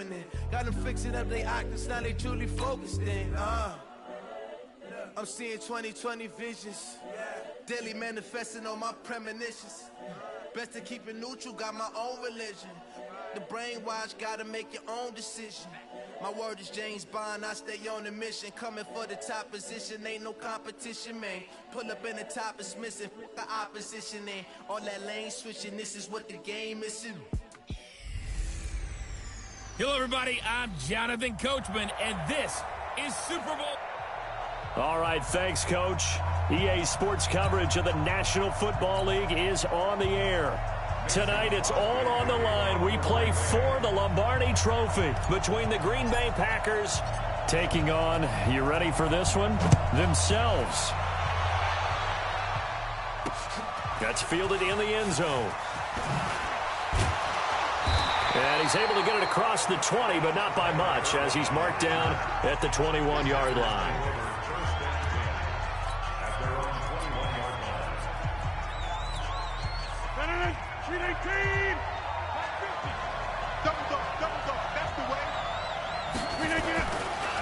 winning. Got them fixing up they octaves, now they truly focused in. I'm seeing 2020 visions. Daily manifesting on my premonitions. Best to keep it neutral, got my own religion. The brainwash, gotta make your own decision. My word is James Bond, I stay on a mission. Coming for the top position, ain't no competition, man. Pull up in the top, it's missing, fuck the opposition, and all that lane switching, this is what the game is. Hello, everybody, I'm Jonathan Coachman, and this is Super Bowl. All right, thanks, Coach. EA Sports coverage of the National Football League is on the air. Tonight, it's all on the line. We play for the Lombardi Trophy between the Green Bay Packers taking on, you ready for this one, themselves. That's fielded in the end zone. And he's able to get it across the 20, but not by much, as he's marked down at the 21-yard line.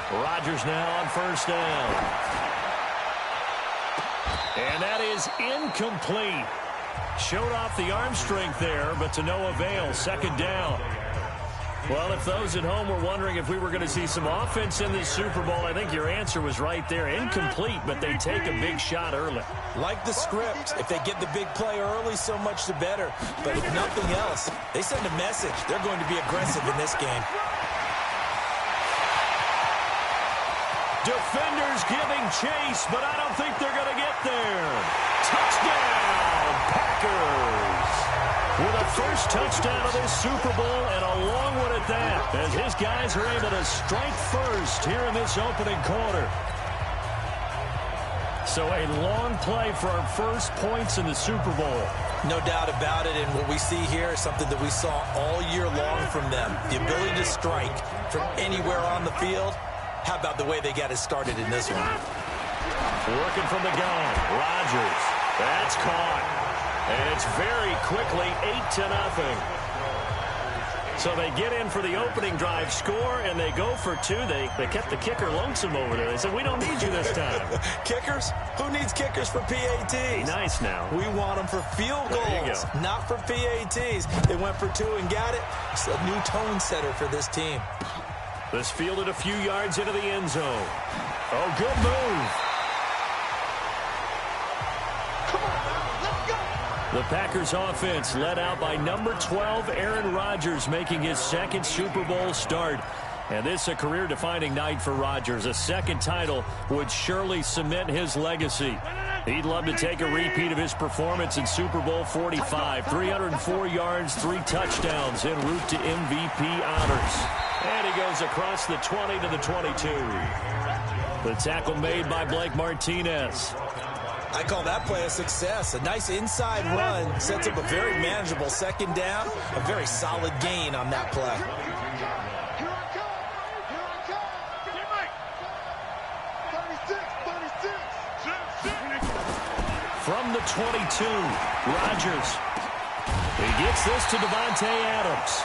Rodgers now on first down. And that is incomplete. Showed off the arm strength there, but to no avail. Second down. Well, if those at home were wondering if we were going to see some offense in this Super Bowl, I think your answer was right there. Incomplete, but they take a big shot early. Like the script. If they get the big play early, so much the better. But if nothing else, they send a message. They're going to be aggressive in this game. Defenders giving chase, but I don't think they're going to get there. Touchdown, Packers. With a first touchdown of this Super Bowl, and a long one at that, as his guys are able to strike first here in this opening quarter. So a long play for our first points in the Super Bowl. No doubt about it, and what we see here is something that we saw all year long from them. The ability to strike from anywhere on the field. How about the way they got it started in this one? Working from the gun, Rodgers. That's caught. And it's very quickly 8-0. So they get in for the opening drive, score, and they go for two. They kept the kicker lonesome over there. They said, we don't need you this time. Kickers? Who needs kickers for PATs? Nice now. We want them for field goals, not for PATs. They went for two and got it. It's a new tone setter for this team. This fielded a few yards into the end zone. Oh, good move. The Packers offense led out by number 12, Aaron Rodgers, making his second Super Bowl start. And this a career-defining night for Rodgers. A second title would surely cement his legacy. He'd love to take a repeat of his performance in Super Bowl 45. 304 yards, 3 touchdowns en route to MVP honors. And he goes across the 20 to the 22. The tackle made by Blake Martinez. I call that play a success. A nice inside run sets up a very manageable second down. A very solid gain on that play. From the 22, Rodgers. He gets this to Davante Adams.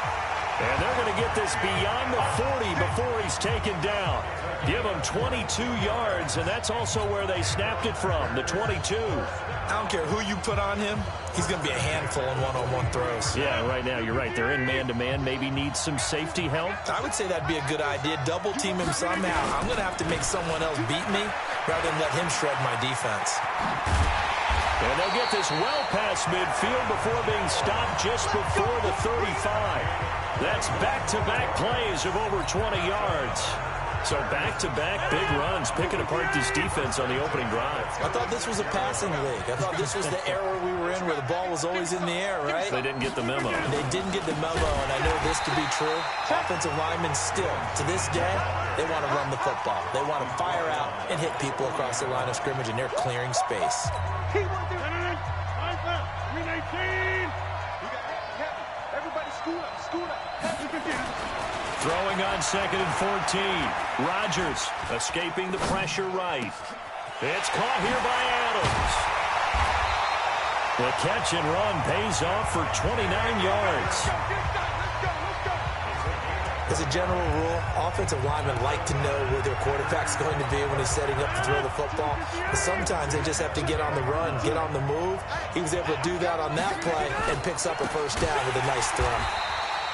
And they're going to get this beyond the 40 before he's taken down. Give him 22 yards, and that's also where they snapped it from, the 22. I don't care who you put on him. He's going to be a handful in one-on-one throws. Yeah, right now, you're right. They're in man-to-man. Maybe needs some safety help. I would say that'd be a good idea. Double team him somehow. I'm going to have to make someone else beat me rather than let him shred my defense. And they'll get this well past midfield before being stopped just before the 35. That's back-to-back plays of over 20 yards. So back-to-back big runs, picking apart this defense on the opening drive. I thought this was a passing league. I thought this was the era we were in where the ball was always in the air, right? They didn't get the memo. They didn't get the memo, and I know this to be true. Offensive linemen still, to this day, they want to run the football. They want to fire out and hit people across the line of scrimmage, and they're clearing space. Throwing on 2nd and 14. Rodgers escaping the pressure right. It's caught here by Adams. The catch and run pays off for 29 yards. As a general rule, offensive linemen like to know where their quarterback's going to be when he's setting up to throw the football. But sometimes they just have to get on the run, get on the move. He was able to do that on that play and picks up a first down with a nice throw.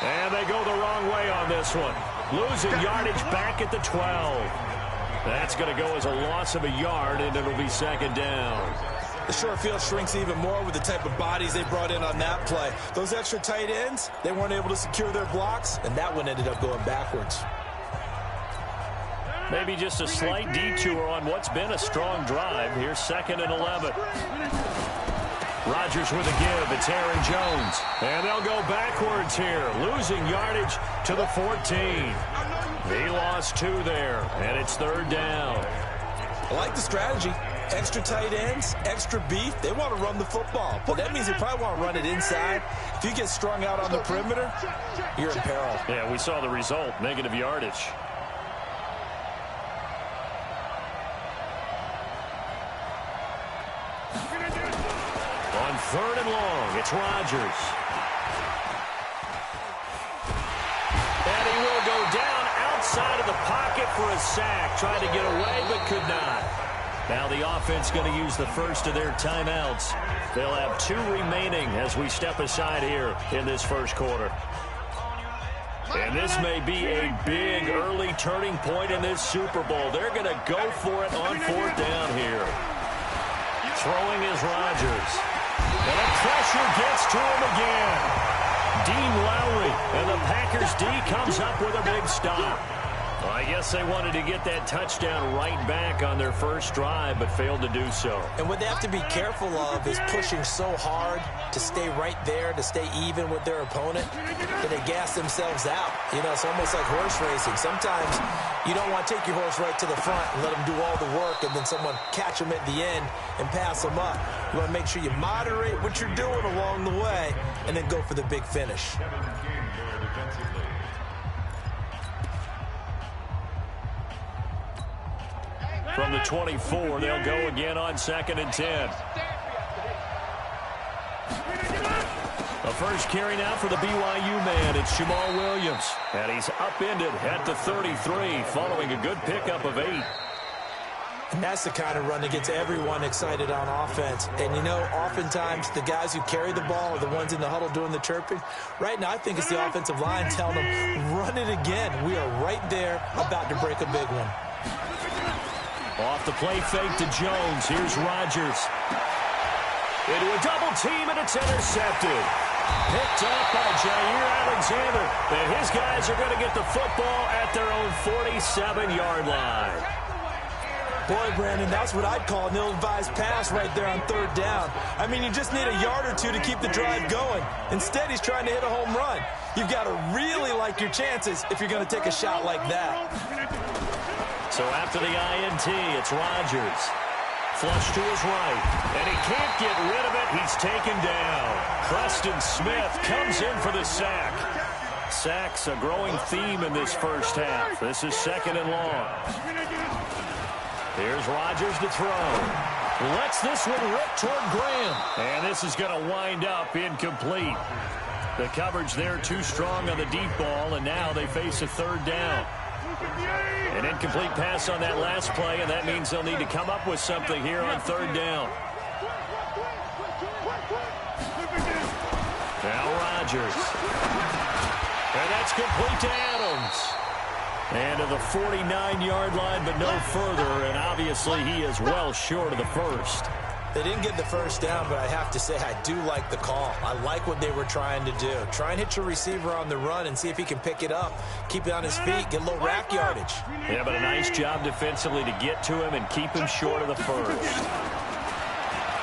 And they go the wrong way on this one. Losing yardage back at the 12. That's going to go as a loss of a yard, and it'll be second down. The short field shrinks even more with the type of bodies they brought in on that play. Those extra tight ends, they weren't able to secure their blocks, and that one ended up going backwards. Maybe just a slight detour on what's been a strong drive. Here's 2nd and 11. Rodgers with a give. It's Aaron Jones. And they'll go backwards here, losing yardage to the 14. He lost 2 there, and it's 3rd down. I like the strategy. Extra tight ends, extra beef. They want to run the football, but that means they probably want to run it inside. If you get strung out on the perimeter, you're in peril. Yeah, we saw the result, negative yardage. On 3rd and long, it's Rodgers. And he will go down outside of the pocket for a sack. Tried to get away, but could not. Now the offense going to use the first of their timeouts. They'll have 2 remaining as we step aside here in this first quarter. And this may be a big early turning point in this Super Bowl. They're going to go for it on 4th down here. Throwing is Rodgers. And the pressure gets to him again. Dean Lowry, and the Packers D comes up with a big stop. Well, I guess they wanted to get that touchdown right back on their first drive, but failed to do so. And what they have to be careful of is pushing so hard to stay right there, to stay even with their opponent, that they gas themselves out. You know, it's almost like horse racing. Sometimes you don't want to take your horse right to the front and let them do all the work, and then someone catch them at the end and pass them up. You want to make sure you moderate what you're doing along the way and then go for the big finish. From the 24, they'll go again on 2nd and 10. The first carry now for the BYU man. It's Jamal Williams. And he's upended at the 33 following a good pickup of 8. And that's the kind of run that gets everyone excited on offense. And, you know, oftentimes the guys who carry the ball are the ones in the huddle doing the chirping. Right now, I think it's the offensive line telling them, run it again. We are right there about to break a big one. Off the play fake to Jones. Here's Rodgers. Into a double team, and it's intercepted. Picked up by Jair Alexander. And his guys are going to get the football at their own 47-yard line. Boy, Brandon, that's what I'd call an ill-advised pass right there on 3rd down. I mean, you just need a yard or 2 to keep the drive going. Instead, he's trying to hit a home run. You've got to really like your chances if you're going to take a shot like that. So after the INT, it's Rodgers. Flush to his right. And he can't get rid of it. He's taken down. Preston Smith comes in for the sack. Sacks a growing theme in this first half. This is 2nd and long. Here's Rodgers to throw. Lets this one rip toward Graham. And this is going to wind up incomplete. The coverage there too strong on the deep ball, and now they face a 3rd down. An incomplete pass on that last play, and that means they'll need to come up with something here on 3rd down. Now Rodgers. And that's complete to Adams. And to the 49-yard line, but no further, and obviously he is well short of the first. They didn't get the first down, but I have to say I do like the call. I like what they were trying to do. Try and hit your receiver on the run and see if he can pick it up, keep it on his feet, get a little rack yardage. Yeah, but a nice job defensively to get to him and keep him short of the first.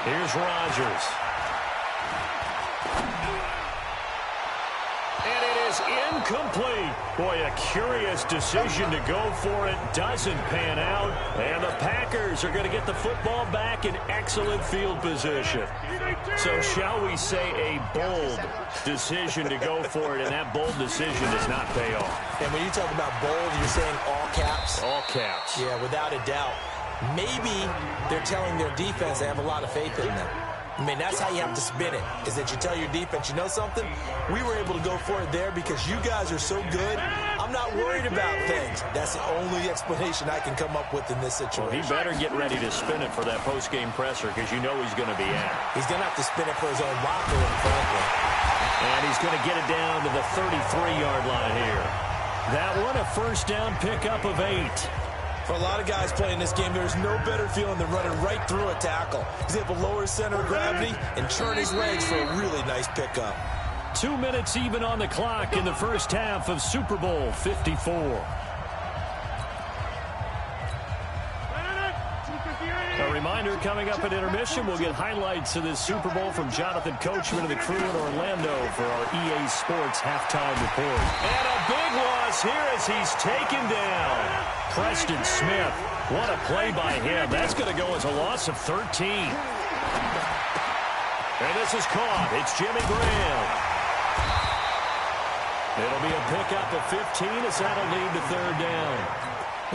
Here's Rodgers. And it is incomplete. Boy, a curious decision to go for it. Doesn't pan out. And the Packers are going to get the football back in excellent field position. So shall we say a bold decision to go for it, and that bold decision does not pay off. And when you talk about bold, you're saying all caps? All caps. Yeah, without a doubt. Maybe they're telling their defense they have a lot of faith in them. I mean, that's how you have to spin it, is that you tell your defense, you know something? We were able to go for it there because you guys are so good. I'm not worried about things. That's the only explanation I can come up with in this situation. Well, he better get ready to spin it for that post-game presser because you know he's going to be at. He's going to have to spin it for his own locker room, frankly. And he's going to get it down to the 33-yard line here. That one, a first down pickup of 8. For a lot of guys playing this game, there's no better feeling than running right through a tackle. He's able to lower his center of gravity and turn his legs for a really nice pickup. 2 minutes even on the clock in the first half of Super Bowl 54. A reminder, coming up at intermission, we'll get highlights of this Super Bowl from Jonathan Coachman and the crew in Orlando for our EA Sports halftime report. And a big loss here as he's taken down. Preston Smith, what a play by him. That's going to go as a loss of 13. And this is caught. It's Jimmy Graham. It'll be a pickup of 15 as that'll lead to third down.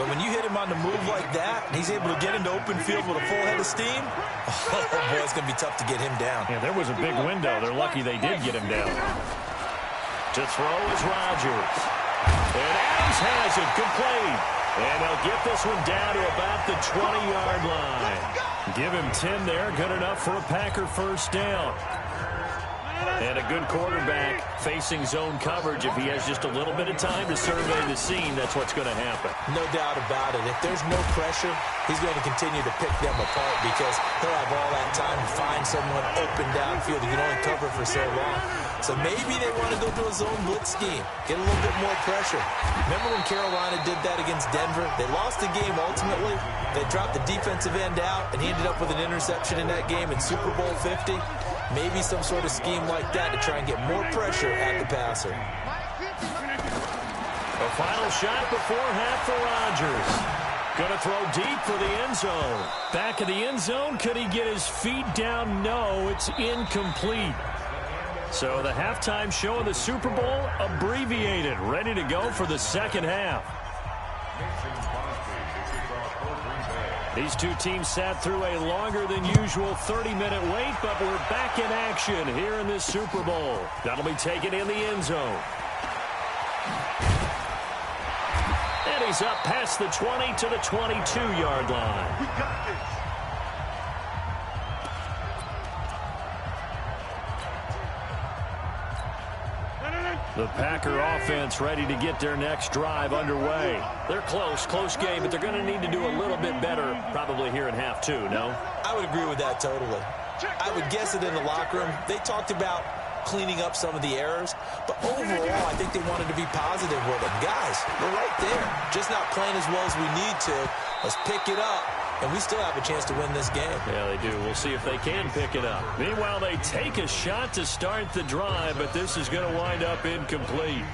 But when you hit him on the move like that, and he's able to get into open field with a full head of steam, oh boy, it's going to be tough to get him down. Yeah, there was a big window. They're lucky they did get him down. To throw is Rodgers. And Adams has it complete. And they'll get this one down to about the 20-yard line. Give him 10 there. Good enough for a Packer first down. And a good quarterback facing zone coverage. If he has just a little bit of time to survey the scene, that's what's going to happen. No doubt about it. If there's no pressure, he's going to continue to pick them apart because he'll have all that time to find someone open downfield. He can only cover for so long. So maybe they want to go to a zone blitz scheme, get a little bit more pressure. Remember when Carolina did that against Denver? They lost the game ultimately. They dropped the defensive end out, and he ended up with an interception in that game in Super Bowl 50. Maybe some sort of scheme like that to try and get more pressure at the passer. A final shot before half for Rodgers. Going to throw deep for the end zone. Back of the end zone. Could he get his feet down? No, it's incomplete. So the halftime show of the Super Bowl abbreviated. Ready to go for the second half. These two teams sat through a longer than usual 30-minute wait, but we're back in action here in this Super Bowl. That'll be taken in the end zone. And he's up past the 20 to the 22-yard line. We got this. The Packer offense ready to get their next drive underway. They're close game, but they're going to need to do a little bit better probably here in half two, no? I would agree with that totally. I would guess that in the locker room, they talked about cleaning up some of the errors, but overall, I think they wanted to be positive with them. Guys, we're right there. Just not playing as well as we need to. Let's pick it up. And we still have a chance to win this game. Yeah, they do. We'll see if they can pick it up. Meanwhile, they take a shot to start the drive, but this is going to wind up incomplete.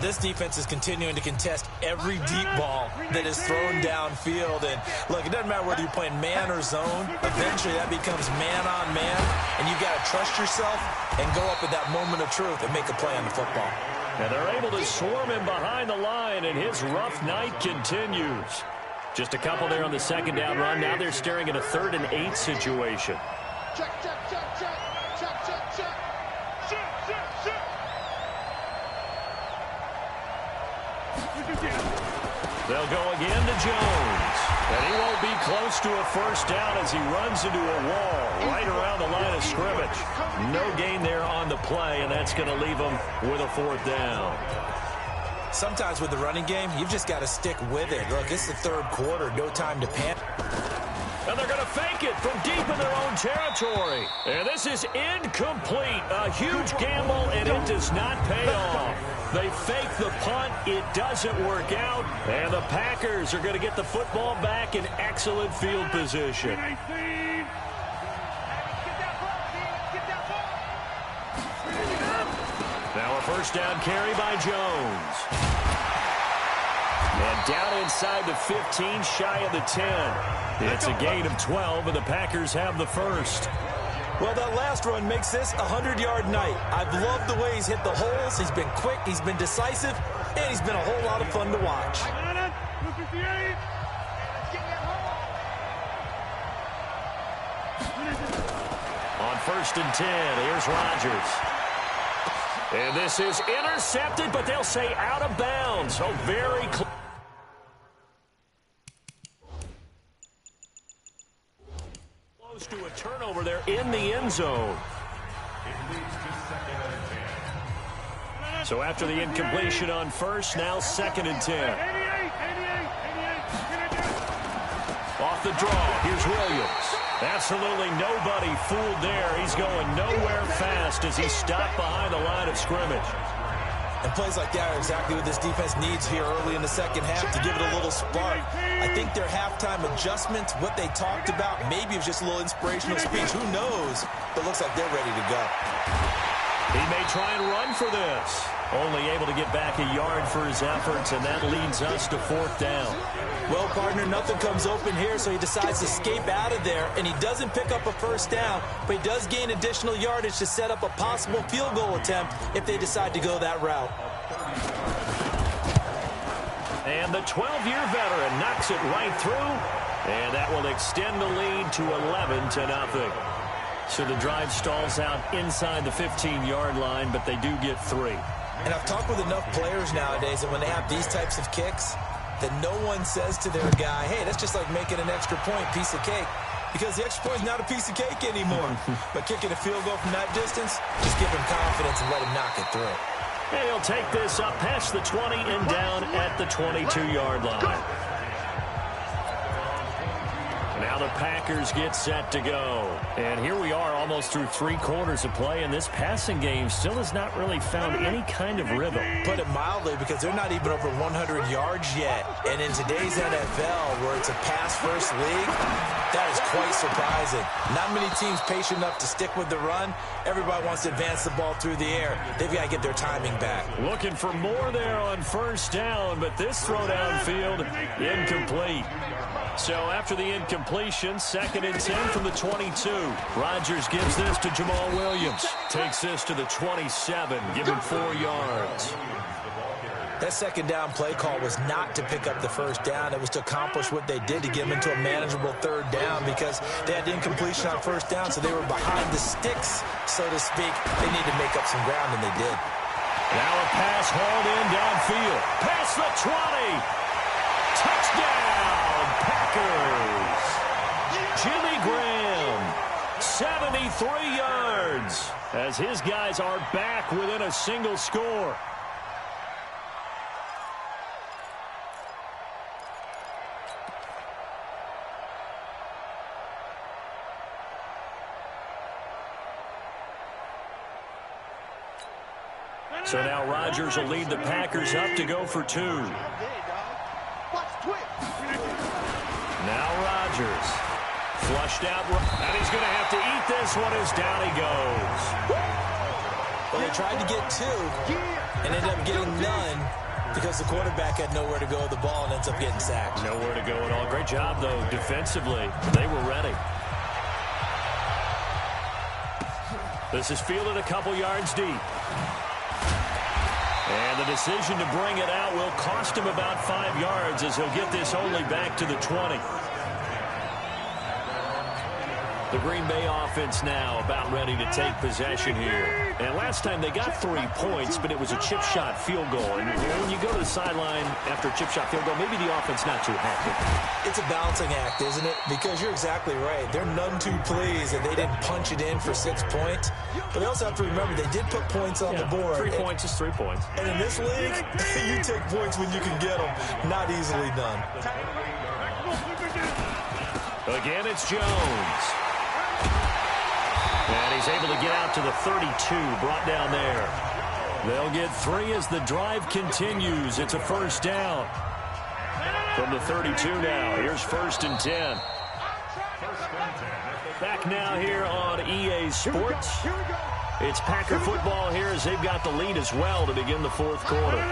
This defense is continuing to contest every deep ball that is thrown downfield. And, look, it doesn't matter whether you're playing man or zone. Eventually, that becomes man-on-man, and you've got to trust yourself and go up at that moment of truth and make a play on the football. And they're able to swarm him behind the line, and his rough night continues. Just a couple there on the second down run. Now they're staring at a 3rd and 8 situation. Check. They'll go again to Jones. And he won't be close to a first down as he runs into a wall right around the line of scrimmage. No gain there on the play, and that's going to leave him with a 4th down. Sometimes with the running game, you've just got to stick with it. Look, it's the 3rd quarter, no time to panic. And they're going to fake it from deep in their own territory. And this is incomplete. A huge gamble, and it does not pay off. They fake the punt. It doesn't work out. And the Packers are going to get the football back in excellent field position. Now a first down carry by Jones. And down inside the 15, shy of the 10. It's a gain of 12, and the Packers have the first. Well, that last run makes this a 100-yard night. I've loved the way he's hit the holes. He's been quick, he's been decisive, and he's been a whole lot of fun to watch. On 1st and 10, here's Rodgers. And this is intercepted, but they'll say out of bounds. So very close. Close to a turnover there in the end zone. So after the incompletion on first, now 2nd and 10. Off the draw, here's Williams. Absolutely nobody fooled there. He's going nowhere fast as he's stopped behind the line of scrimmage. And plays like that are exactly what this defense needs here early in the second half to give it a little spark. I think their halftime adjustments, what they talked about, maybe it was just a little inspirational speech. Who knows? But it looks like they're ready to go. He may try and run for this. Only able to get back a yard for his efforts, and that leads us to 4th down. Well, partner, nothing comes open here, so he decides to escape out of there, and he doesn't pick up a first down, but he does gain additional yardage to set up a possible field goal attempt if they decide to go that route. And the 12-year veteran knocks it right through, and that will extend the lead to 11-0. So the drive stalls out inside the 15-yard line, but they do get 3. And I've talked with enough players nowadays that when they have these types of kicks, that no one says to their guy, hey, that's just like making an extra point, piece of cake. Because the extra point is not a piece of cake anymore. But kicking a field goal from that distance, just give him confidence and let him knock it through. And he'll take this up past the 20 and down at the 22-yard line. Now the Packers get set to go. And here we are almost through 3 quarters of play, and this passing game still has not really found any kind of rhythm. Put it mildly, because they're not even over 100 yards yet. And in today's NFL, where it's a pass-first league, that is quite surprising. Not many teams patient enough to stick with the run. Everybody wants to advance the ball through the air. They've got to get their timing back. Looking for more there on first down, but this throw downfield incomplete. So after the incompletion, 2nd and 10 from the 22. Rodgers gives this to Jamal Williams. Takes this to the 27, giving 4 yards. That second down play call was not to pick up the first down. It was to accomplish what they did to get them into a manageable 3rd down, because they had the incompletion on first down, so they were behind the sticks, so to speak. They needed to make up some ground, and they did. Now a pass hauled in downfield. Past the 20. Touchdown, Packers. Jimmy Graham, 73 yards, as his guys are back within a single score. So now Rodgers will lead the Packers up to go for 2. Now Rodgers, flushed out, and he's going to have to eat this one as down he goes. Well, they tried to get 2 and ended up getting none because the quarterback had nowhere to go with the ball and ends up getting sacked. Nowhere to go at all. Great job, though, defensively. They were ready. This is fielded a couple yards deep. And the decision to bring it out will cost him about 5 yards, as he'll get this only back to the 20. The Green Bay offense now about ready to take possession here. And last time they got 3 points, but it was a chip shot field goal. And when you go to the sideline after a chip shot field goal, maybe the offense not too happy. It's a balancing act, isn't it? Because you're exactly right. They're none too pleased that they didn't punch it in for 6 points. But they also have to remember they did put points on the board. 3 points is 3 points. And in this league, you take points when you can get them. Not easily done. Again, it's Jones. And he's able to get out to the 32, brought down there. They'll get 3 as the drive continues. It's a first down. From the 32 now, here's 1st and 10. Back now here on EA Sports. It's Packer football here as they've got the lead as well to begin the 4th quarter.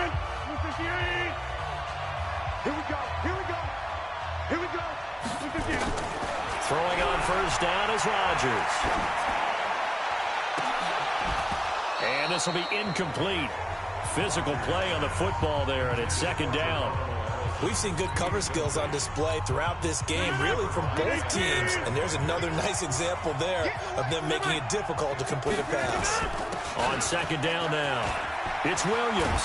Throwing on first down is Rodgers. And this will be incomplete. Physical play on the football there, and it's 2nd down. We've seen good cover skills on display throughout this game, really from both teams. And there's another nice example there of them making it difficult to complete a pass. On second down now, it's Williams.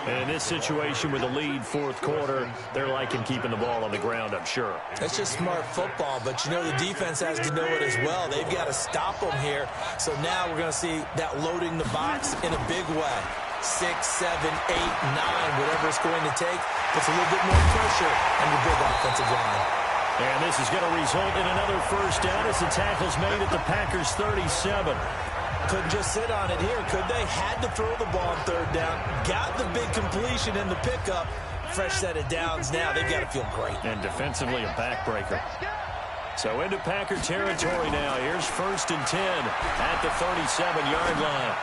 And in this situation with the lead fourth quarter, they're liking keeping the ball on the ground, I'm sure. That's just smart football, but you know the defense has to know it as well. They've got to stop them here. So now we're going to see that loading the box in a big way. 6, 7, 8, 9, whatever it's going to take, puts a little bit more pressure on your big offensive line. And this is going to result in another first down as the tackle's made at the Packers' 37. Couldn't just sit on it here, could they? Had to throw the ball on third down. Got the big completion in the pickup. Fresh set of downs now. They've got to feel great. And defensively a backbreaker. So into Packer territory now. Here's 1st and 10 at the 37-yard line.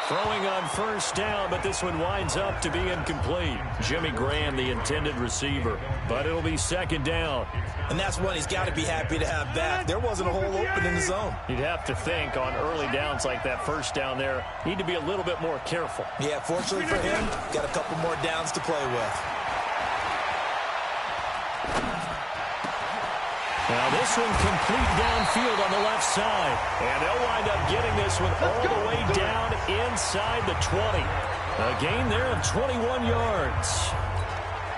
Throwing on first down, but this one winds up to be incomplete. Jimmy Graham, the intended receiver, but it'll be second down. And that's one he's got to be happy to have back. There wasn't a hole open in the zone. You'd have to think on early downs like that first down there, need to be a little bit more careful. Yeah, fortunately for him, got a couple more downs to play with. Now this one complete downfield on the left side. And they'll wind up getting this one all the way down inside the 20. A gain there of 21 yards.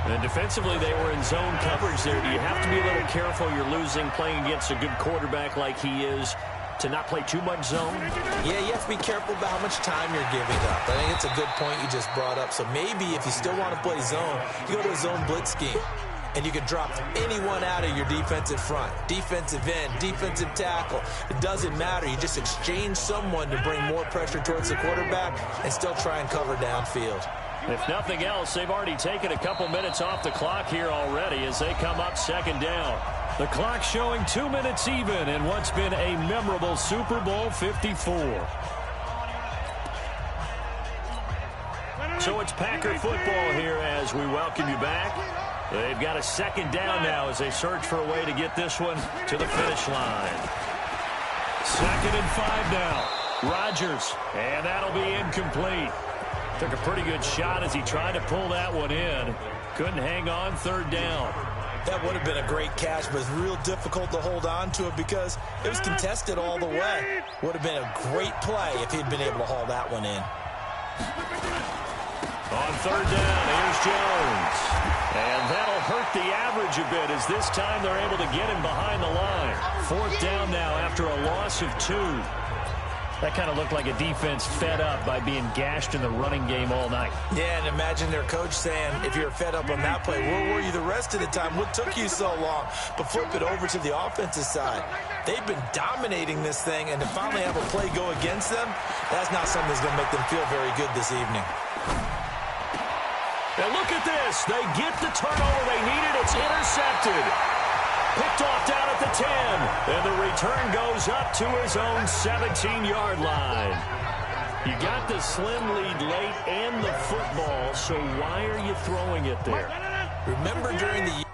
And defensively, they were in zone coverage there. Do you have to be a little careful? You're losing playing against a good quarterback like he is to not play too much zone? Yeah, you have to be careful about how much time you're giving up. I think it's a good point you just brought up. So maybe if you still want to play zone, you go to a zone blitz scheme. And you can drop anyone out of your defensive front, defensive end, defensive tackle. It doesn't matter. You just exchange someone to bring more pressure towards the quarterback and still try and cover downfield. If nothing else, they've already taken a couple minutes off the clock here already as they come up second down. The clock showing 2 minutes even in what's been a memorable Super Bowl 54. So it's Packer football here as we welcome you back. They've got a second down now as they search for a way to get this one to the finish line. 2nd and 5 now. Rodgers, and that'll be incomplete. Took a pretty good shot as he tried to pull that one in. Couldn't hang on 3rd down. That would have been a great catch, but it's real difficult to hold on to it because it was contested all the way. Would have been a great play if he'd been able to haul that one in. On 3rd down, here's Jones. And that'll hurt the average a bit as this time they're able to get him behind the line. 4th down now after a loss of 2. That kind of looked like a defense fed up by being gashed in the running game all night. Yeah, and imagine their coach saying, if you're fed up on that play, where were you the rest of the time? What took you so long? But flip it over to the offensive side. They've been dominating this thing, and to finally have a play go against them, that's not something that's going to make them feel very good this evening. Now look at this. They get the turnover they needed. It's intercepted. Picked off down at the 10. And the return goes up to his own 17-yard line. You got the slim lead late and the football, so why are you throwing it there? Remember during the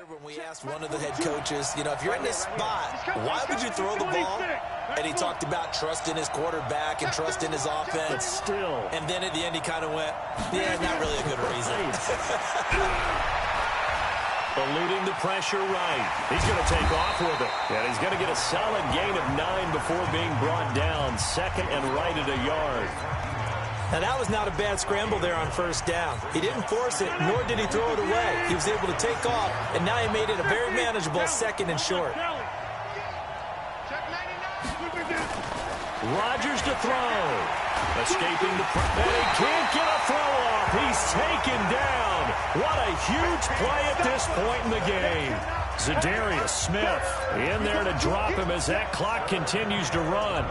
when we asked one of the head coaches, you know, if you're in this spot, why would you throw the ball? And he talked about trust in his quarterback and trust in his offense. But still. And then at the end he kind of went, yeah, not really a good reason. Eluding the pressure right. He's going to take off with it. And he's going to get a solid gain of 9 before being brought down. 2nd and right at a yard. Now, that was not a bad scramble there on first down. He didn't force it, nor did he throw it away. He was able to take off, and now he made it a very manageable 2nd and short. Rodgers to throw. Escaping the pressure. And he can't get a throw off. He's taken down. What a huge play at this point in the game. Za'Darius Smith in there to drop him as that clock continues to run.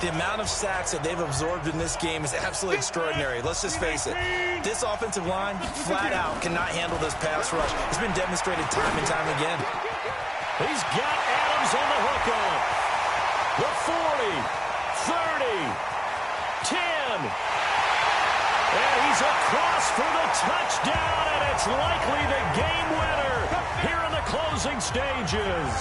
The amount of sacks that they've absorbed in this game is absolutely extraordinary. Let's just face it. This offensive line, flat out, cannot handle this pass rush. It's been demonstrated time and time again. He's got Adams on the hook up. The 40, 30, 10. And he's across for the touchdown, and it's likely the game winner here in the closing stages.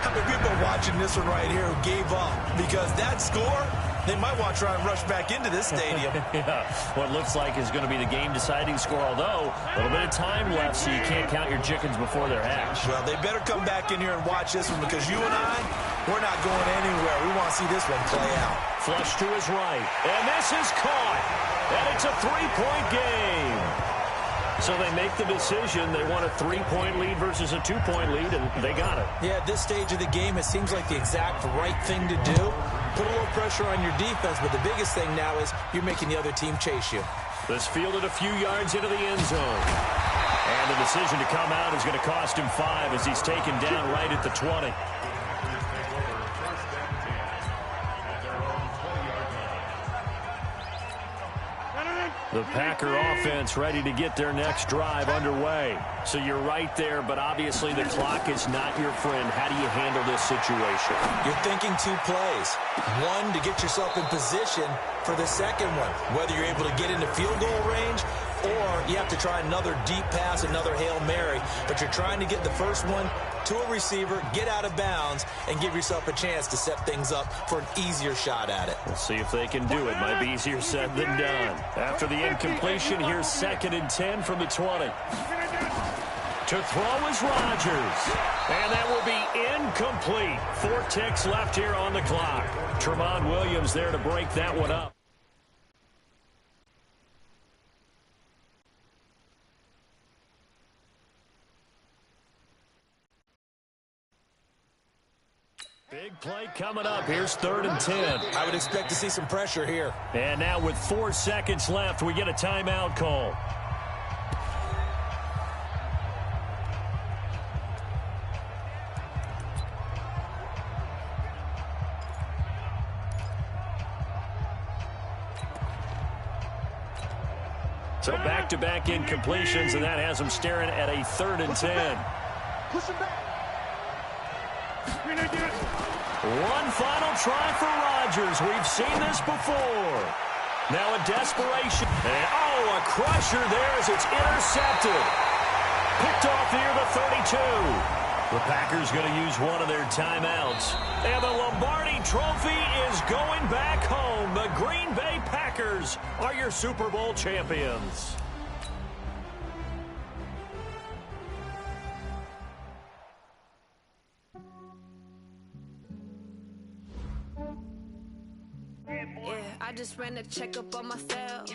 How many people are watching this one right here who gave up? Because that score, they might want to try and rush back into this stadium. Yeah, what looks like is going to be the game-deciding score, although a little bit of time left, so you can't count your chickens before they're hatched. Well, they better come back in here and watch this one, because you and I, we're not going anywhere. We want to see this one play out. Flush to his right, and this is caught, and it's a 3-point game. So they make the decision. They want a 3-point lead versus a 2-point lead, and they got it. Yeah, at this stage of the game, it seems like the exact right thing to do. Put a little pressure on your defense, but the biggest thing now is you're making the other team chase you. This fielded a few yards into the end zone. And the decision to come out is going to cost him 5 as he's taken down right at the 20. The Packer offense ready to get their next drive underway. So you're right there, but obviously the clock is not your friend. How do you handle this situation? You're thinking 2 plays. One, to get yourself in position for the second one, whether you're able to get into field goal range or you have to try another deep pass, another Hail Mary. But you're trying to get the first one to a receiver, get out of bounds, and give yourself a chance to set things up for an easier shot at it. We'll see if they can do it. Might be easier said than done. After the incompletion, here's 2nd and 10 from the 20. To throw is Rodgers. And that will be incomplete. 4 ticks left here on the clock. Tramon Williams there to break that one up. Big play coming up. Here's 3rd and 10. I would expect to see some pressure here. And now with 4 seconds left, we get a timeout call. So back-to-back incompletions, and that has them staring at a 3rd and 10. Push him back. One final try for Rodgers. We've seen this before. Now a desperation. And, a crusher there as it's intercepted. Picked off near the 32. The Packers going to use one of their timeouts. And the Lombardi Trophy is going back home. The Green Bay Packers are your Super Bowl champions. I just ran a checkup on myself.